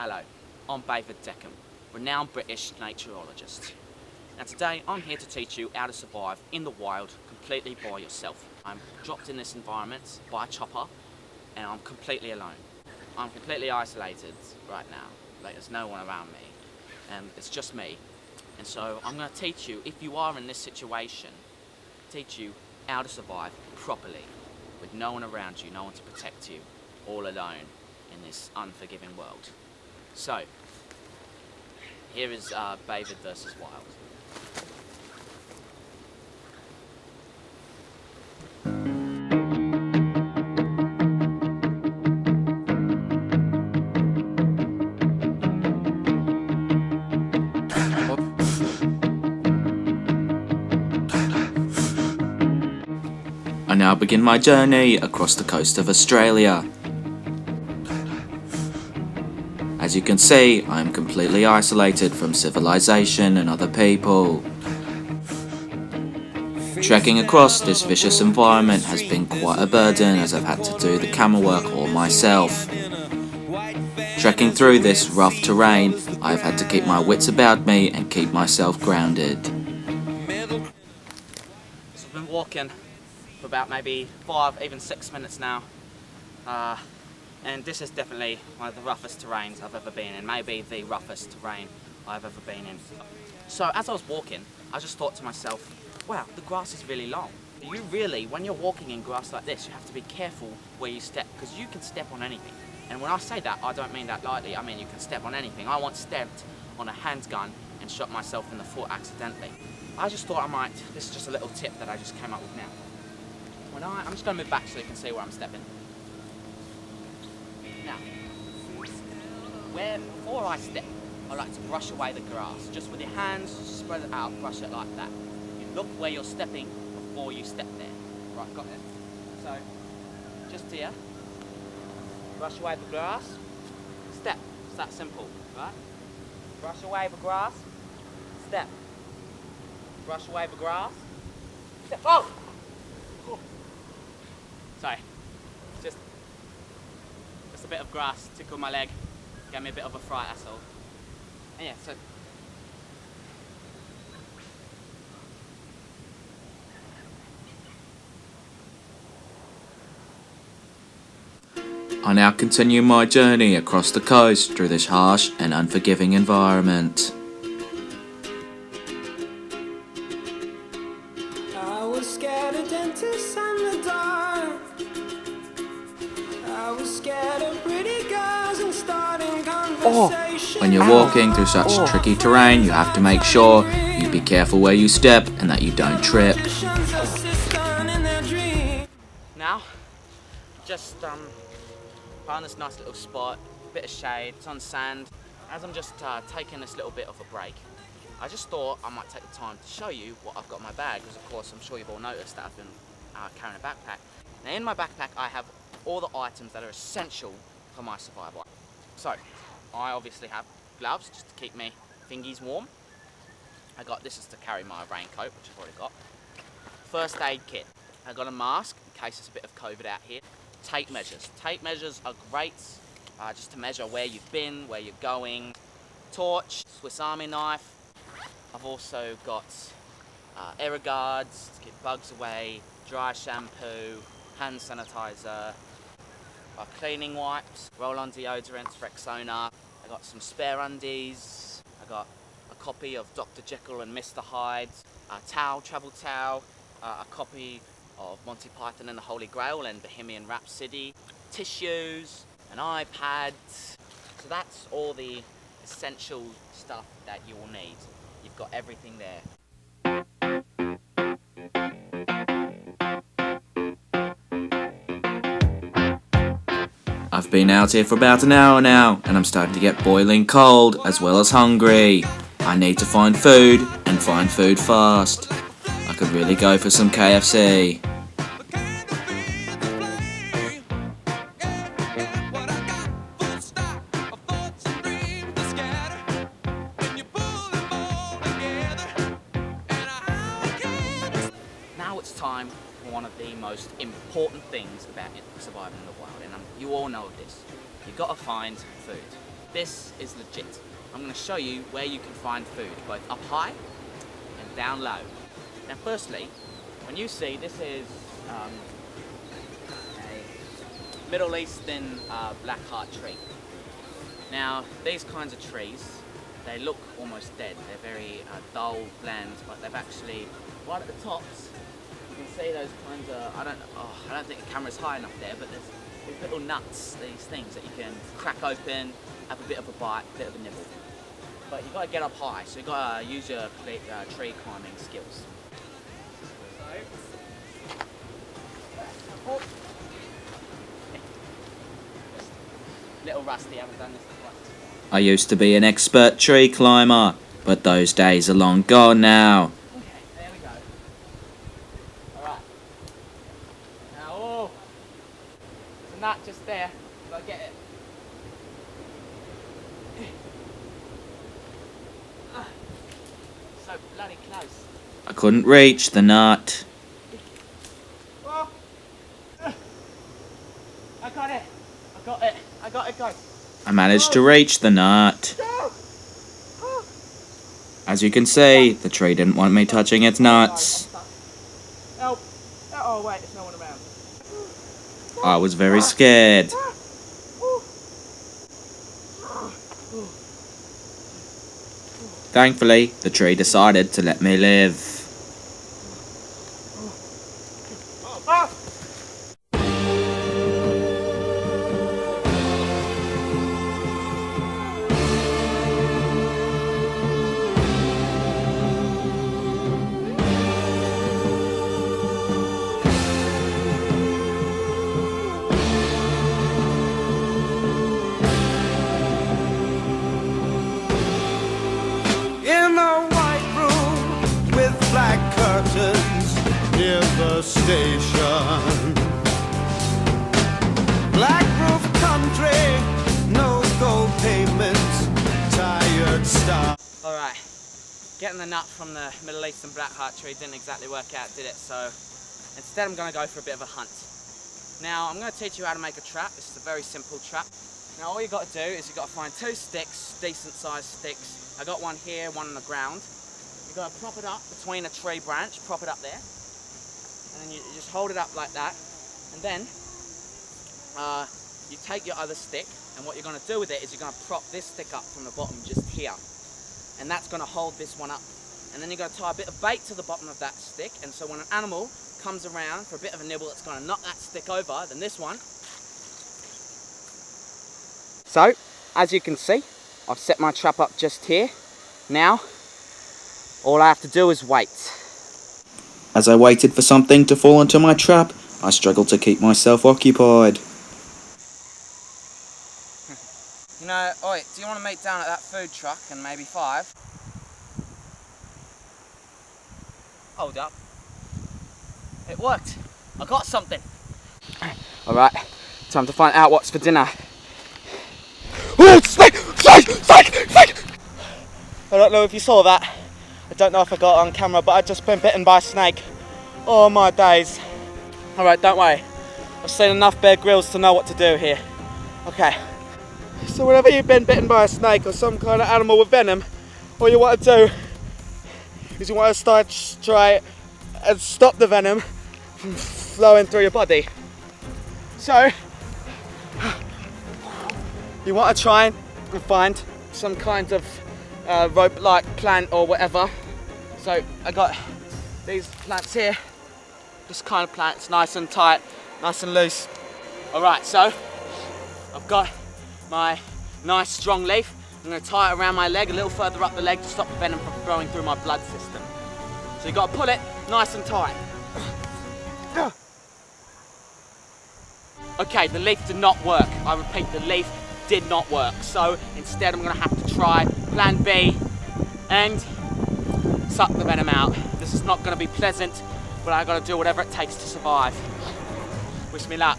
Hello, I'm Bavid Deckham, renowned British natureologist. Now today I'm here to teach you how to survive in the wild completely by yourself. I'm dropped in this environment by a chopper and I'm completely alone. I'm completely isolated right now, like there's no one around me and it's just me. And so I'm going to teach you, if you are in this situation, teach you how to survive properly with no one around you, no one to protect you, all alone in this unforgiving world. So, here is Bavid versus Wild. I now begin my journey across the coast of Australia. As you can see, I am completely isolated from civilization and other people. Trekking across this vicious environment has been quite a burden as I've had to do the camera work all myself. Trekking through this rough terrain, I've had to keep my wits about me and keep myself grounded. So I've been walking for about maybe 5, even 6 minutes now. And this is definitely one of the roughest terrains I've ever been in, maybe the roughest terrain I've ever been in. So as I was walking, I just thought to myself, wow, the grass is really long. You really, when you're walking in grass like this, you have to be careful where you step, because you can step on anything. And when I say that, I don't mean that lightly, I mean you can step on anything. I once stepped on a handgun and shot myself in the foot accidentally. I just thought I might, this is just a little tip that I just came up with now. I'm just going to move back so you can see where I'm stepping. Now, before I step, I like to brush away the grass. Just with your hands, spread it out, brush it like that. You look where you're stepping before you step there. Right, got it? So, just here, brush away the grass, step. It's that simple, right? Brush away the grass, step. Brush away the grass, step. Oh! Sorry, just a bit of grass tickled my leg, gave me a bit of a fright, that's all. And yeah, so I now continue my journey across the coast through this harsh and unforgiving environment. I was scared of dentists and the dark. I was scared of pretty girls and starting conversations. When you're walking through such tricky terrain, you have to make sure you be careful where you step and that you don't trip. Now, just found this nice little spot, bit of shade, it's on sand. As I'm just taking this little bit of a break, I just thought I might take the time to show you what I've got in my bag, because of course I'm sure you've all noticed that I've been carrying a backpack. Now in my backpack I have all the items that are essential for my survival. So, I obviously have gloves just to keep my fingies warm. This is to carry my raincoat, which I've already got. First aid kit. I got a mask in case there's a bit of COVID out here. Tape measures. Tape measures are great just to measure where you've been, where you're going. Torch, Swiss Army knife. I've also got air guards to keep bugs away, dry shampoo, hand sanitizer, cleaning wipes, roll-on deodorants, Rexona. I got some spare undies. I got a copy of Dr. Jekyll and Mr. Hyde, a towel, travel towel, a copy of Monty Python and the Holy Grail and Bohemian Rhapsody, tissues, an iPad. So that's all the essential stuff that you will need. You've got everything there. I've been out here for about an hour now, and I'm starting to get boiling cold as well as hungry. I need to find food, and find food fast. I could really go for some KFC. Now it's time for one of the most important things about surviving in the wild, and you all know this. You've got to find food. This is legit. I'm going to show you where you can find food, both up high and down low. Now firstly, when you see, this is a Middle Eastern black heart tree. Now these kinds of trees, they look almost dead. They're very dull, bland, but they've actually, right at the tops, you can see those kinds of, I don't think the camera's high enough there, but there's these little nuts, these things that you can crack open, have a bit of a bite, a bit of a nibble. But you've got to get up high, so you've got to use your tree climbing skills. So, little rusty, haven't done this before. I used to be an expert tree climber, but those days are long gone now. Okay, there we go. Alright. Now, oh, there's a nut just there. Gotta get it. So bloody close. I couldn't reach the nut. Oh. I got it. I got it. I got it, guys. I managed to reach the nut. As you can see, the tree didn't want me touching its nuts. Help. Oh wait, there's no one around. I was very scared. Thankfully, the tree decided to let me live. In a white room with black curtains near the station. Black roof country, no gold pavements, tired star. Alright, getting the nut from the Middle Eastern black heart tree didn't exactly work out, did it? So instead I'm going to go for a bit of a hunt. Now I'm going to teach you how to make a trap. This is a very simple trap. Now all you've got to do is you've got to find 2 sticks, decent sized sticks. I got one here, one on the ground. You've got to prop it up between a tree branch, prop it up there. And then you just hold it up like that. And then you take your other stick, and what you're going to do with it is you're going to prop this stick up from the bottom just here. And that's going to hold this one up. And then you're going to tie a bit of bait to the bottom of that stick, and so when an animal comes around for a bit of a nibble that's going to knock that stick over, then this one. So, as you can see, I've set my trap up just here. Now, all I have to do is wait. As I waited for something to fall into my trap, I struggled to keep myself occupied. You know, oi, do you want to meet down at that food truck in maybe 5? Hold up. It worked. I got something. Alright, time to find out what's for dinner. Oh, snake! Snake! Snake! Snake! I don't know if you saw that. I don't know if I got it on camera, but I've just been bitten by a snake. Oh my days. Alright, don't worry. I've seen enough Bear Grylls to know what to do here. Okay. So whenever you've been bitten by a snake or some kind of animal with venom, all you want to do is you want to try and stop the venom from flowing through your body. So, you want to try and find some kind of rope-like plant or whatever. So I got these plants here. This kind of plant, it's nice and tight, nice and loose. Alright, so I've got my nice strong leaf. I'm going to tie it around my leg, a little further up the leg to stop the venom from flowing through my blood system. So you've got to pull it nice and tight. Okay, the leaf did not work. I repeat, the leaf did not work. So instead I'm going to have to try plan B and suck the venom out. This is not going to be pleasant, but I've got to do whatever it takes to survive. Wish me luck.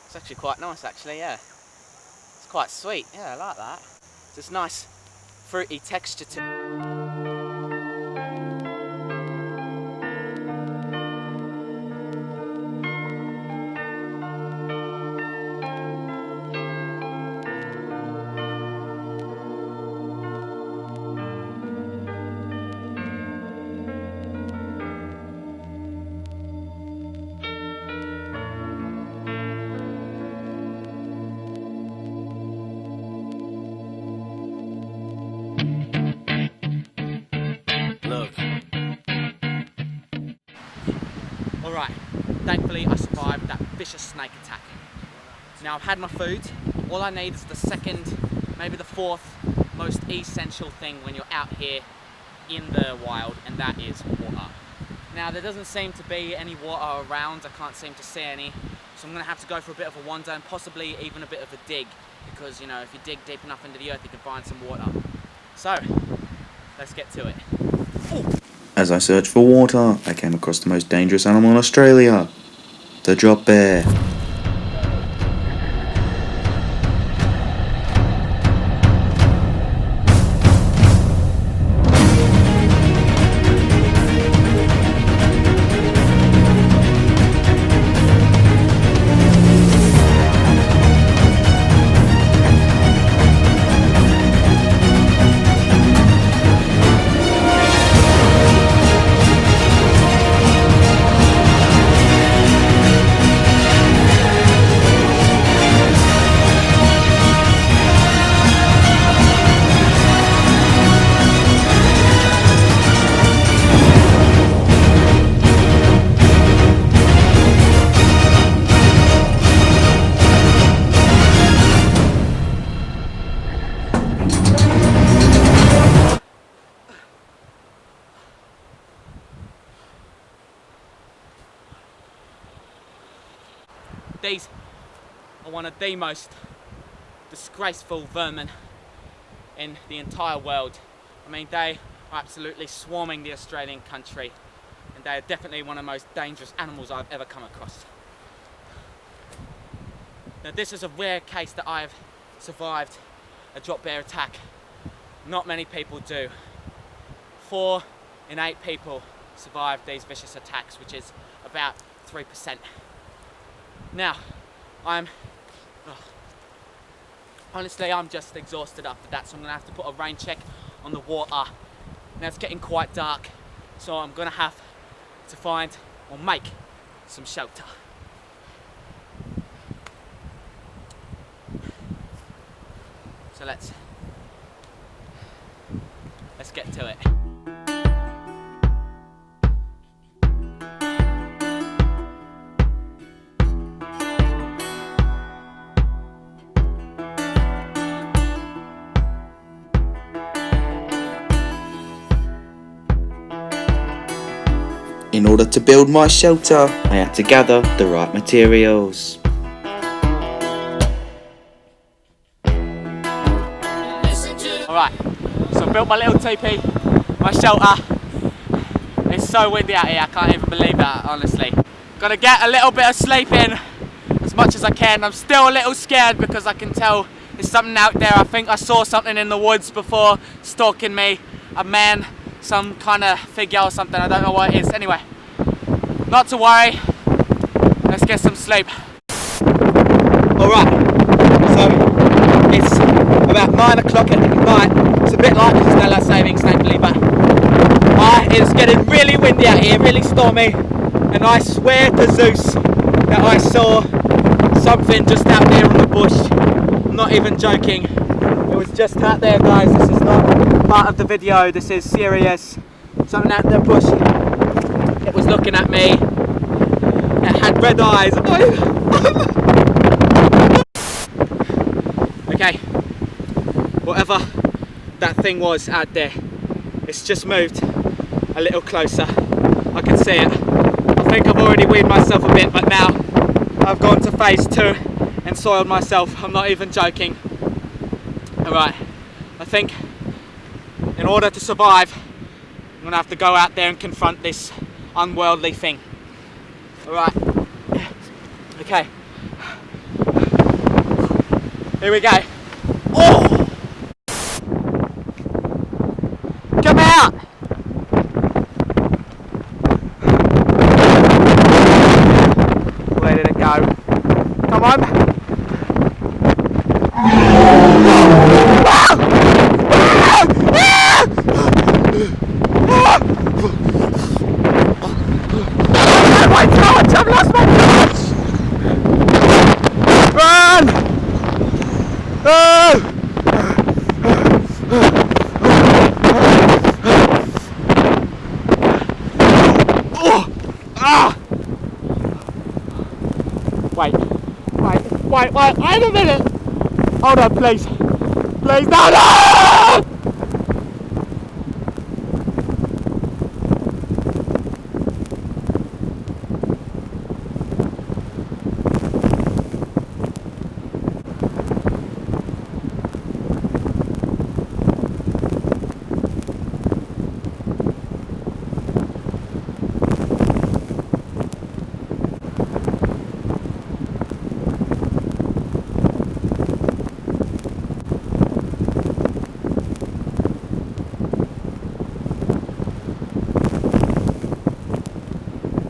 It's actually quite nice, actually, yeah. It's quite sweet, yeah, I like that. It's nice fruity texture to it. thankfully I survived that vicious snake attack. Now I've had my food. All I need is the second, maybe the fourth most essential thing when you're out here in the wild, and that is water. Now there doesn't seem to be any water around, I can't seem to see any, so I'm going to have to go for a bit of a wander and possibly even a bit of a dig, because you know, if you dig deep enough into the earth you can find some water. So, let's get to it. Ooh. As I searched for water, I came across the most dangerous animal in Australia, the drop bear. These are one of the most disgraceful vermin in the entire world. I mean, they are absolutely swarming the Australian country, and they are definitely one of the most dangerous animals I've ever come across. Now, this is a rare case that I've survived a drop bear attack. Not many people do. 4 in 8 people survive these vicious attacks, which is about 3%. Now, honestly, I'm just exhausted after that, so I'm gonna have to put a rain check on the water. Now it's getting quite dark, so I'm gonna have to find or make some shelter. So let's get to it. In order to build my shelter, I had to gather the right materials. Alright, so I built my little teepee, my shelter. It's so windy out here, I can't even believe that, honestly. Gotta get a little bit of sleep in as much as I can. I'm still a little scared because I can tell there's something out there. I think I saw something in the woods before stalking me. A man, some kind of figure or something, I don't know what it is. Anyway, not to worry, let's get some sleep. Alright, so it's about 9 o'clock at night. It's a bit like daylight savings, thankfully, but it's getting really windy out here, really stormy, and I swear to Zeus that I saw something just out there in the bush. I'm not even joking. It was just out there, guys. This is not part of the video, this is serious. Something out in the bush. It was looking at me. It had red eyes. Okay, whatever that thing was out there, it's just moved a little closer. I can see it. I think I've already weaned myself a bit, but now I've gone to phase 2 and soiled myself. I'm not even joking. Alright, I think in order to survive, I'm gonna have to go out there and confront this unworldly thing. Alright, okay. Here we go. Oh! Come out! Where did it go? Come on! Oh my God! I've lost my touch! Run! Oh! Oh! Ah! wait a minute. Hold on, please. Please, no!